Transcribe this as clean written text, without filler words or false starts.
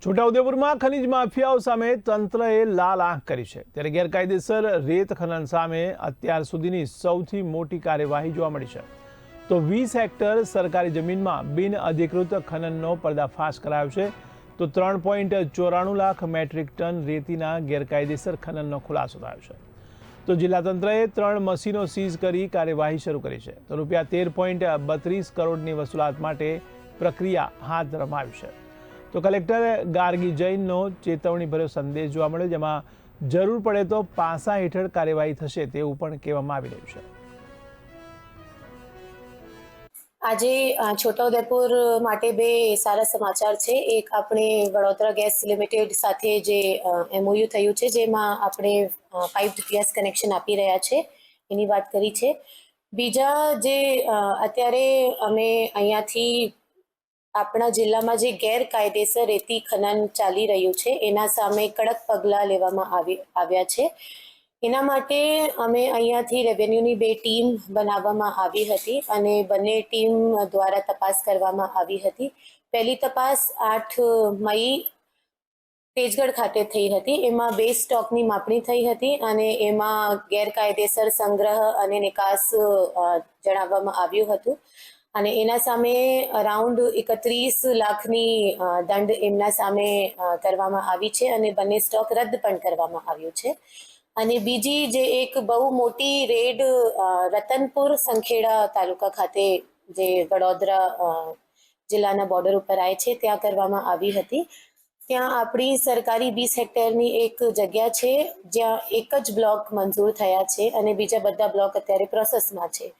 છોટાઉદેપુરમાં ખનીજ માફિયાઓ સામે તંત્રએ લાલ આંખ કરી છે, ત્યારે ગેરકાયદેસર રેત ખનન સામે અત્યાર સુધીની સૌથી મોટી કાર્યવાહી જોવા મળી છે. તો 20 હેક્ટર સરકારી જમીનમાં બિન અધિકૃત ખનનનો પર્દાફાશ કરાયો છે. તો 3.94 લાખ મેટ્રિક ટન રેતીના ગેરકાયદેસર ખનનનો ખુલાસો થયો છે. તો જિલ્લા તંત્રએ 3 મશીનો સીઝ કરી કાર્યવાહી શરૂ કરી છે. તો રૂપિયા 13.32 કરોડની વસૂલાત માટે પ્રક્રિયા હાથ ધરવામાં આવી છે. તો કલેક્ટર ગાર્ગી જૈનનો ચેતવણીભર્યો સંદેશ જોવા મળ્યો, જેમાં જરૂર પડે તો પાસા હેઠળ કાર્યવાહી થશે તેવું પણ કહેવામાં આવી રહ્યું છે. આજે છોટાઉદેપુર માટે બે સારા સમાચાર છે. એક આપણે વડોદરા ગેસ લિમિટેડ સાથે જે MOU થયું છે, જેમાં આપણે પાઇપ્ડ ગેસ કનેક્શન આપી રહ્યા છે, એની વાત કરી છે. બીજા જે અત્યારે અમે અહીંયાથી આપણા જિલ્લામાં જે ગેરકાયદેસર રેતી ખનન ચાલી રહ્યું છે, એના સામે કડક પગલાં લેવામાં આવ્યા છે. એના માટે અમે અહીંયાથી રેવન્યુની 2 ટીમ બનાવવામાં આવી હતી અને બંને ટીમ દ્વારા તપાસ કરવામાં આવી હતી. પહેલી તપાસ 8 મઈ તેજગઢ ખાતે થઈ હતી. એમાં 2 સ્ટોકની માપણી થઈ હતી અને એમાં ગેરકાયદેસર સંગ્રહ અને નિકાસ જણાવવામાં આવ્યું હતું અને એના સામે અરાઉન્ડ 31 લાખની દંડ એમના સામે કરવામાં આવી છે અને બંને સ્ટોક રદ પણ કરવામાં આવ્યું છે. અને બીજી જે એક બહુ મોટી રેડ રતનપુર સંખેડા તાલુકા ખાતે જે વડોદરા જિલ્લાના બોર્ડર ઉપર આવે છે, ત્યાં કરવામાં આવી હતી. ત્યાં આપણી સરકારી 20 હેક્ટરની એક જગ્યા છે, જ્યાં એક જ બ્લોક મંજૂર થયા છે અને બીજા બધા બ્લોક અત્યારે પ્રોસેસમાં છે.